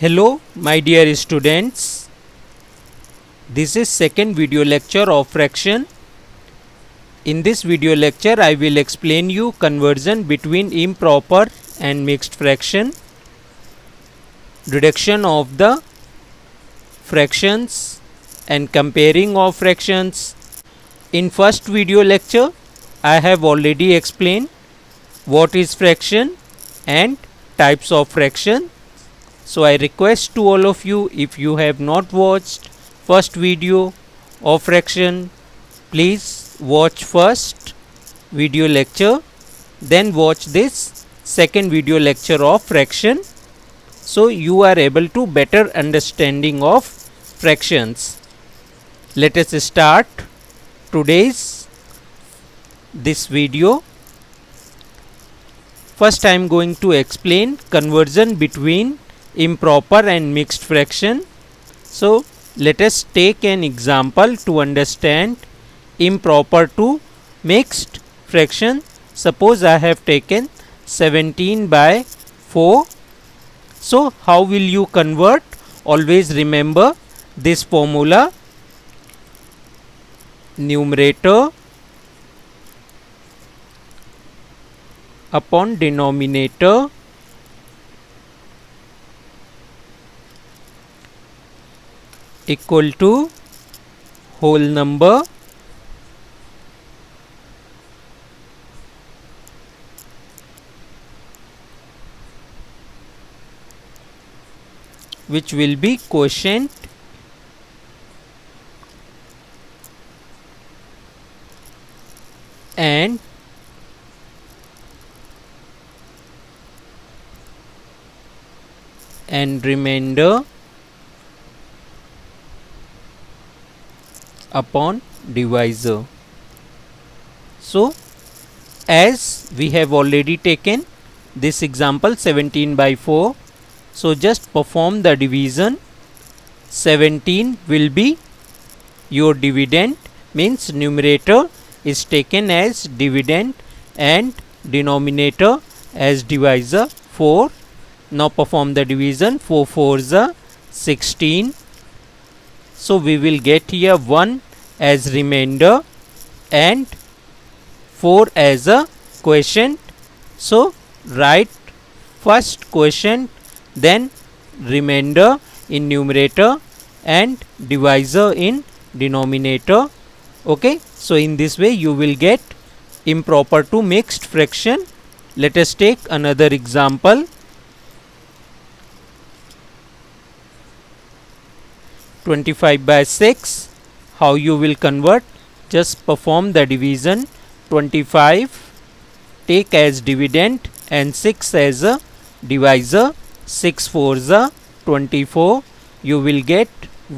Hello my dear students, this is second video lecture of fraction. In this video lecture I will explain you conversion between improper and mixed fraction, reduction of the fractions and comparing of fractions. In first video lecture I have already explained what is fraction and types of fraction. So I request to all of you, if you have not watched first video of fraction, please watch first video lecture, then watch this second video lecture of fraction, so you are able to better understanding of fractions. Let us start today's this video. First I am going to explain conversion between improper and mixed fraction. So let us take an example to understand improper to mixed fraction. Suppose I have taken 17/4. So how will you convert? Always remember this formula: numerator upon denominator equal to whole number which will be quotient and remainder upon divisor. So as we have already taken this example 17/4, so just perform the division. 17 will be your dividend, means numerator is taken as dividend and denominator as divisor 4. Now perform the division. 4 4s are 16. So we will get here 1 as remainder and 4 as a quotient. So write first quotient, then remainder in numerator and divisor in denominator. Okay, so in this way you will get improper to mixed fraction. Let us take another example. 25/6. How you will convert? Just perform the division. 25 take as dividend and 6 as a divisor. 6 4s are 24. You will get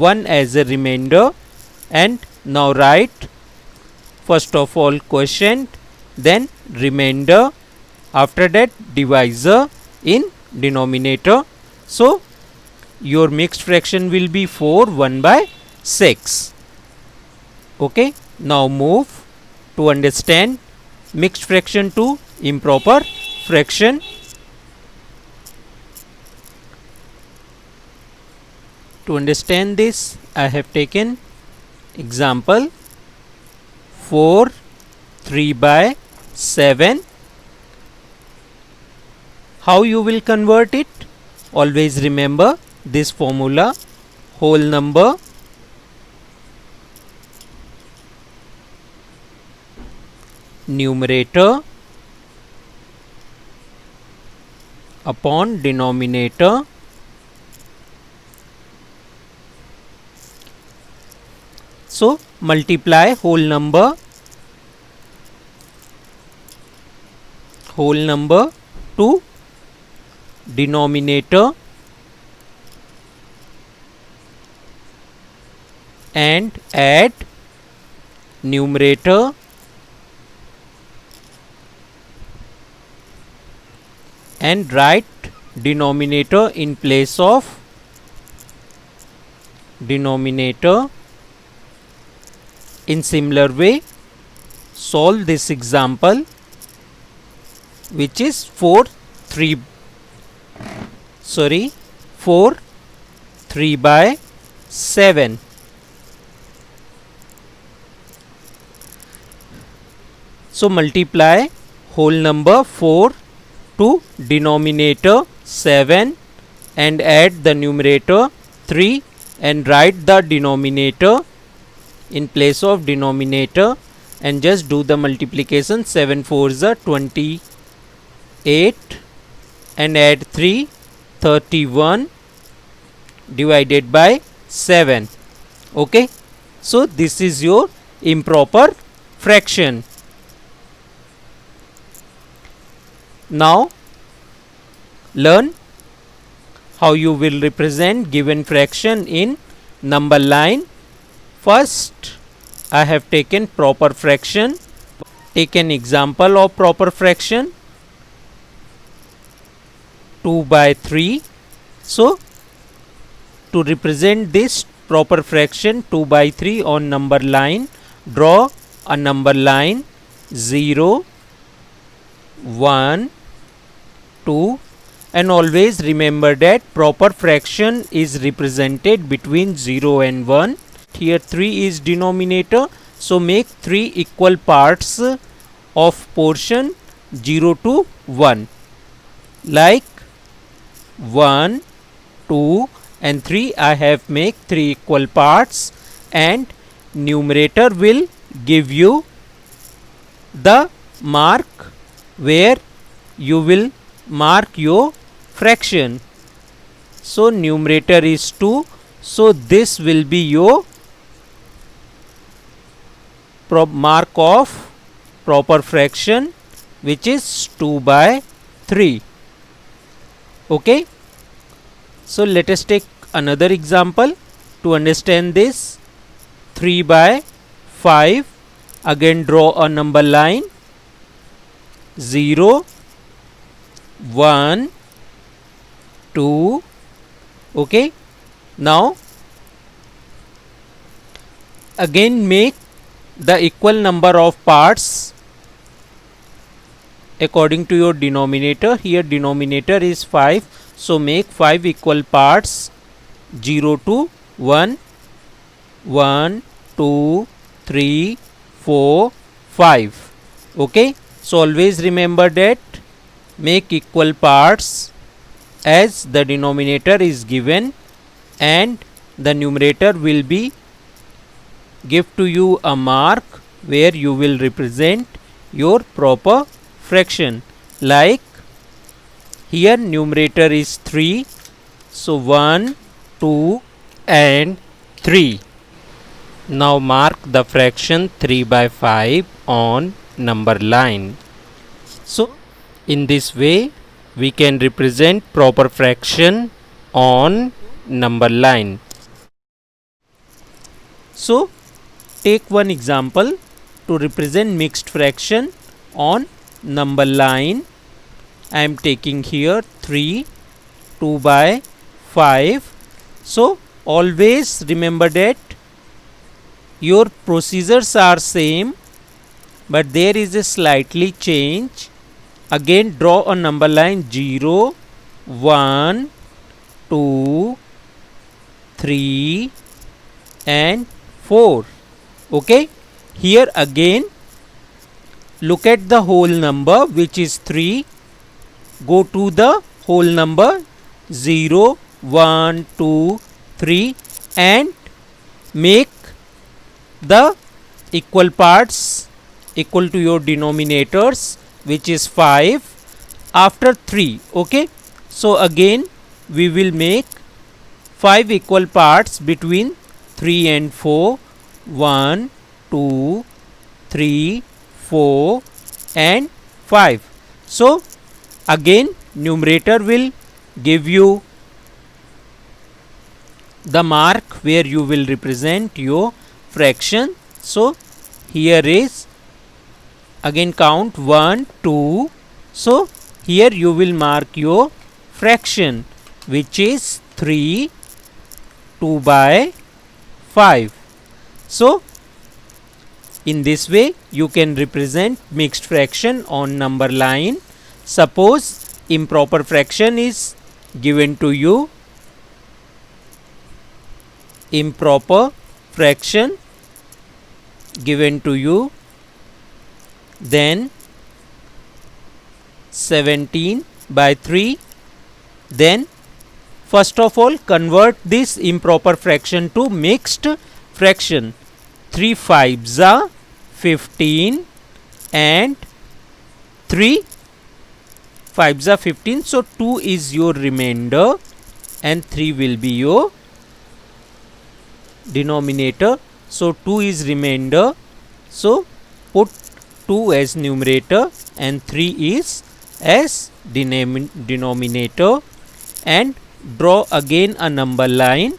1 as a remainder. And now write first of all quotient, then remainder, after that divisor in denominator. So your mixed fraction will be 4 1/6. Okay, now move to understand mixed fraction to improper fraction. To understand this, I have taken example 4 3/7. How you will convert it? Always remember this formula: whole number numerator upon denominator so multiply whole number to denominator and add numerator and write denominator in place of denominator. In similar way, solve this example, which is 4 3 4 3 by 7. So multiply whole number 4 to denominator 7 and add the numerator 3 and write the denominator in place of denominator and just do the multiplication. 7 4s are 28 and add 3, 31 divided by 7. Okay, so this is your improper fraction. Now learn how you will represent given fraction in number line. First, I have taken proper fraction. Take an example of proper fraction. 2 by 3. So to represent this proper fraction 2 by 3 on number line, draw a number line 0, 1, 2, and always remember that proper fraction is represented between 0 and 1. Here 3 is denominator, so make 3 equal parts of portion 0 to 1, like 1, 2 and 3. I have make 3 equal parts, and numerator will give you the mark where you will mark your fraction. So numerator is 2, so this will be your mark of proper fraction, which is 2 by 3. Okay, so let us take another example to understand this. 3 by 5. Again draw a number line 0, 1, 2. Okay, now again make the equal number of parts according to your denominator. Here denominator is 5, so make 5 equal parts 0 to 1, 1, 2, 3, 4, 5. Okay, so always remember that make equal parts as the denominator is given, and the numerator will be give to you a mark where you will represent your proper fraction. Like here numerator is 3, so 1, 2 and 3. Now mark the fraction 3 by 5 on number line. So in this way we can represent proper fraction on number line. So take one example to represent mixed fraction on number line. I am taking here 3, 2 by 5. So always remember that your procedures are same, but there is a slightly change. Again draw a number line 0, 1, 2, 3 and 4. Okay, here again look at the whole number, which is 3. Go to the whole number 0, 1, 2, 3 and make the equal parts equal to your denominators, which is 5 after 3. Okay, so again we will make 5 equal parts between 3 and 4. 1, 2, 3, 4 and 5. So again numerator will give you the mark where you will represent your fraction. So here is again count 1, 2. So here you will mark your fraction, which is 3, 2 by 5. So in this way you can represent mixed fraction on number line. Suppose improper fraction is given to you improper fraction given to you, then 17 by 3. Then first of all convert this improper fraction to mixed fraction. 3 5s are 15 and 3 5s are 15, so 2 is your remainder and 3 will be your denominator. So 2 is remainder, so put 2 as numerator and 3 is as denominator, and draw again a number line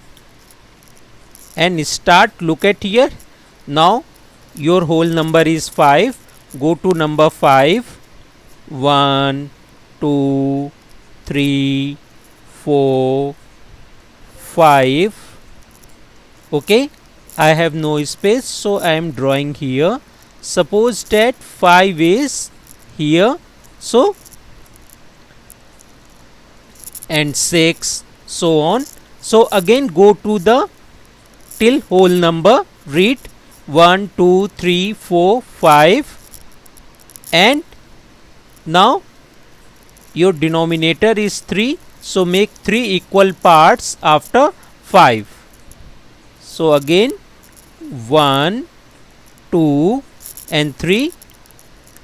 and start. Look at here. Now your whole number is 5. Go to number 5. 1 2 3 4 5. Okay, I have no space, so I am drawing here. Suppose that 5 is here, so and 6, so on. So again go to the till whole number, read 1 2 3 4 5, and now your denominator is 3, so make 3 equal parts after 5. So again 1 2 and 3.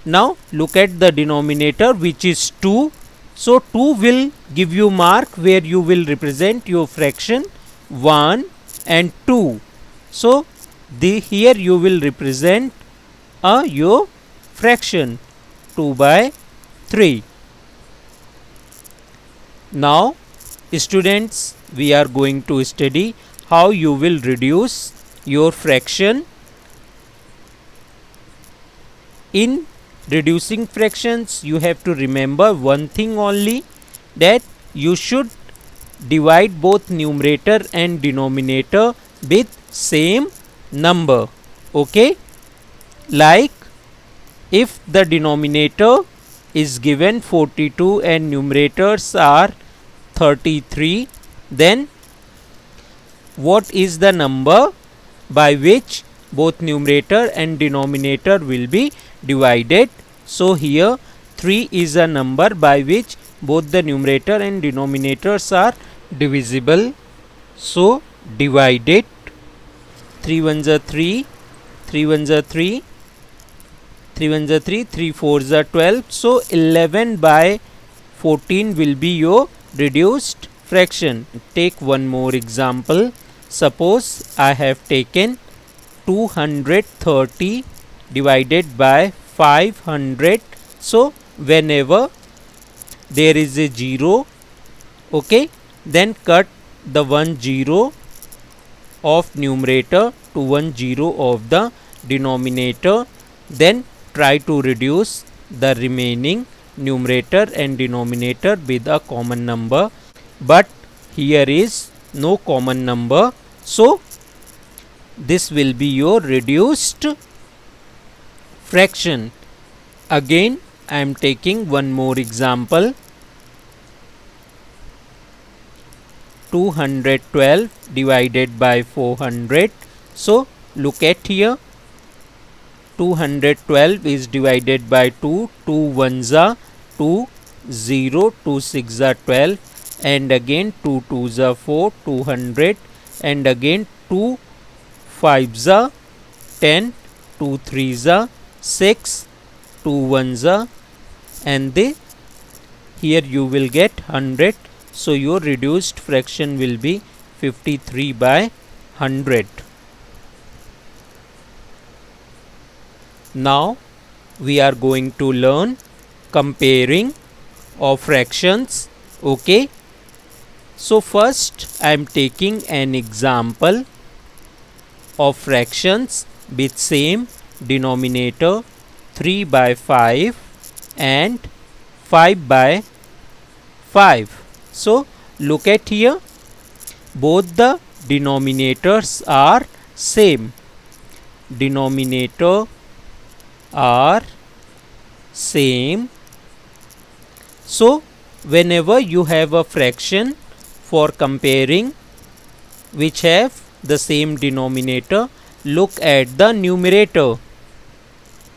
Now look at the denominator, which is 2. So 2 will give you mark where you will represent your fraction 1 and 2. So here you will represent your fraction 2 by 3. Now students, we are going to study how you will reduce your fraction. In reducing fractions, you have to remember one thing only, that you should divide both numerator and denominator with same number. Okay, like if the denominator is given 42 and numerators are 33, then what is the number by which both numerator and denominator will be divided? So here 3 is a number by which both the numerator and denominators are divisible. So divide it. 3 ones are 3, 3 ones are 3, 3 ones are 3, 3 fours are 12. So 11 by 14 will be your reduced fraction. Take one more example. Suppose I have taken 230 divided by 500. So whenever there is a 0, okay, then cut the 1 0 of numerator to 1 0 of the denominator. Then try to reduce the remaining numerator and denominator with a common number, but here is no common number, so this will be your reduced fraction. Again I am taking one more example. 212 divided by 400. So look at here. 212 is divided by 2. 2 ones are 2, 0, 2 6 are 12, and again 2 2s are 4, 200, and again 2 5s are 10, 2 3s are 6, 2 1s are, and here you will get 100. So your reduced fraction will be 53 by 100. Now we are going to learn comparing of fractions. Okay, so first I am taking an example of fractions with same denominator, 3 by 5 and 5 by 5. So look at here, both the denominators are same. Denominator are same. So whenever you have a fraction for comparing which have the same denominator, look at the numerator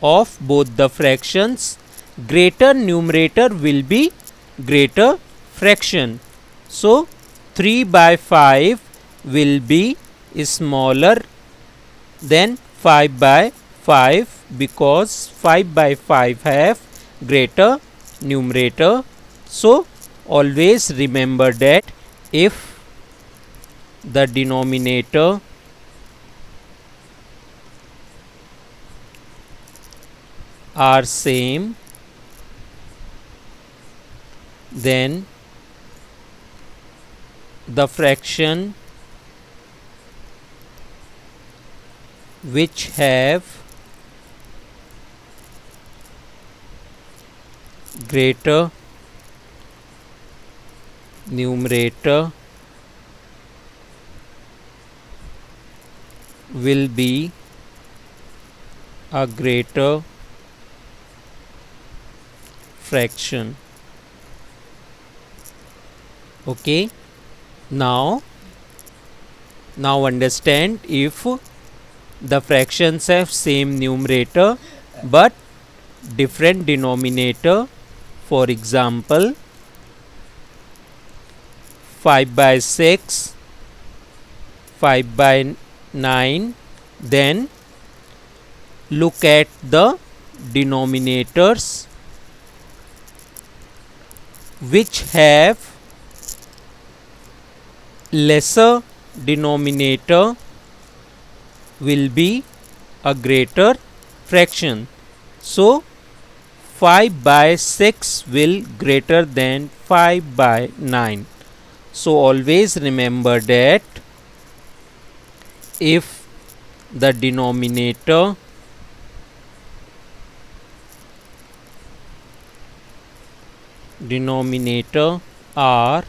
of both the fractions. Greater numerator will be greater fraction. So 3 by 5 will be smaller than 5 by 5 because 5 by 5 have greater numerator. So always remember that if the denominator are same, then the fraction which have greater numerator will be a greater fraction. Okay, now understand, if the fractions have same numerator but different denominator, for example 5 by 6, 5 by 9, then look at the denominators which have lesser denominator will be a greater fraction. So 5 by 6 will greater than 5 by 9. So always remember that if the denominator are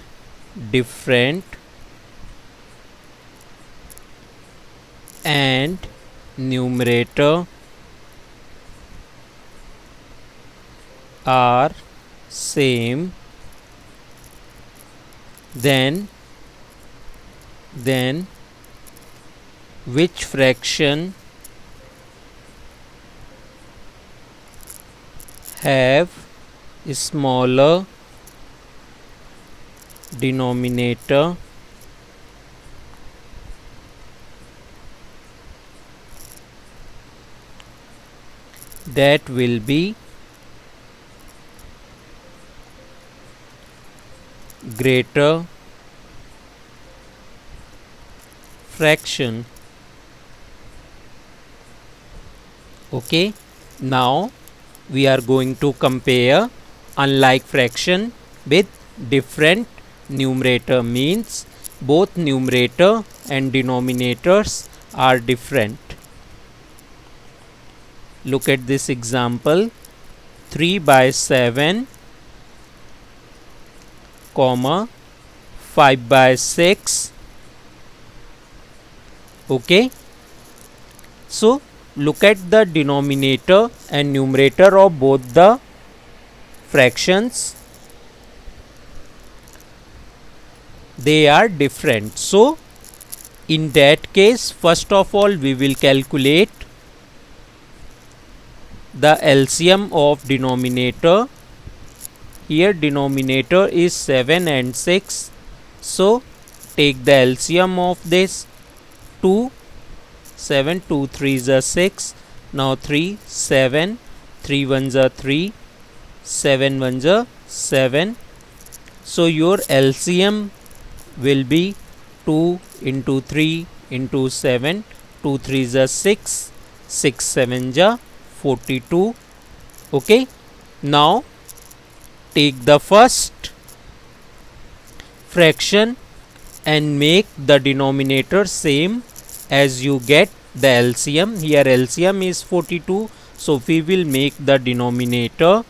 different and numerator are same, then which fraction have smaller denominator, that will be greater fraction. Okay, now we are going to compare unlike fraction with different numerator, means both numerator and denominators are different. Look at this example, 3 by 7 comma 5 by 6. Okay, so look at the denominator and numerator of both the fractions, they are different. So in that case, first of all we will calculate the LCM of denominator. Here denominator is 7 and 6, so take the LCM of this. 2 7, 2 3s are 6, now 3 7, 3 1s are 3, 7 1s are 7. So your LCM will be 2 into 3 into 7, 2 3s are 6, 6 7s are 42. Okay, now take the first fraction and make the denominator same as you get the LCM. Here LCM is 42, so we will make the denominator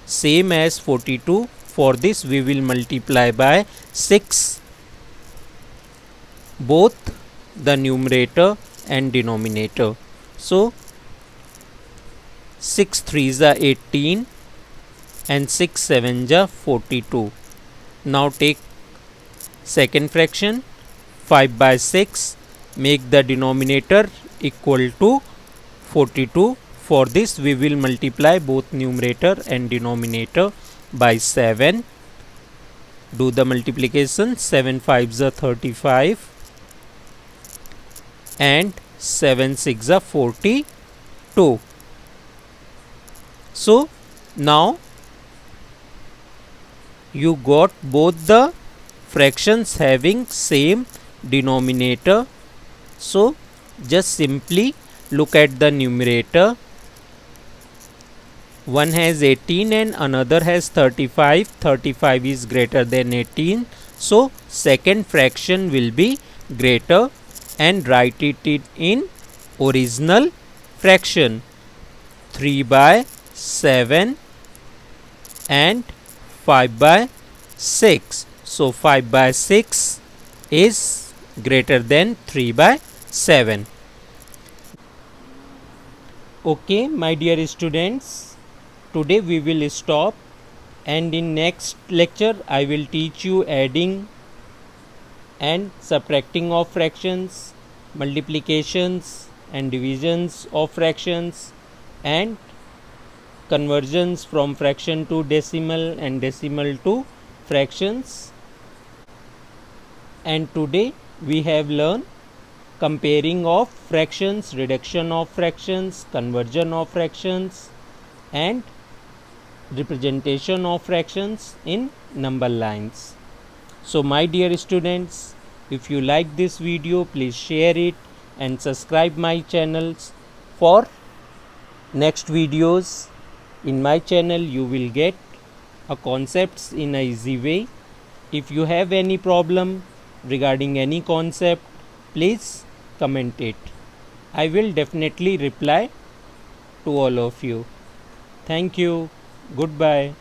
same as 42. For this we will multiply by 6 both the numerator and denominator. So 6 3s are 18 and 6 7s are 42. Now take second fraction, 5 by 6. make the denominator equal to 42. For this we will multiply both numerator and denominator by 7. Do the multiplication. 7 5s are 35 and 7 6 are 42. So now you got both the fractions having same denominator. So just simply look at the numerator. One has 18 and another has 35. 35 is greater than 18. So second fraction will be greater, and write it in original fraction. 3 by 7 and 5 by 6. So 5 by 6 is greater than 3 by 7. Okay, my dear students, today we will stop, and in next lecture I will teach you adding and subtracting of fractions, multiplications and divisions of fractions, and conversions from fraction to decimal and decimal to fractions. And today we have learned comparing of fractions, reduction of fractions, conversion of fractions, and representation of fractions in number lines. So my dear students, if you like this video, please share it and subscribe my channels for next videos. In my channel you will get a concepts in a easy way. If you have any problem regarding any concept, please comment it. I will definitely reply to all of you. Thank you. Goodbye.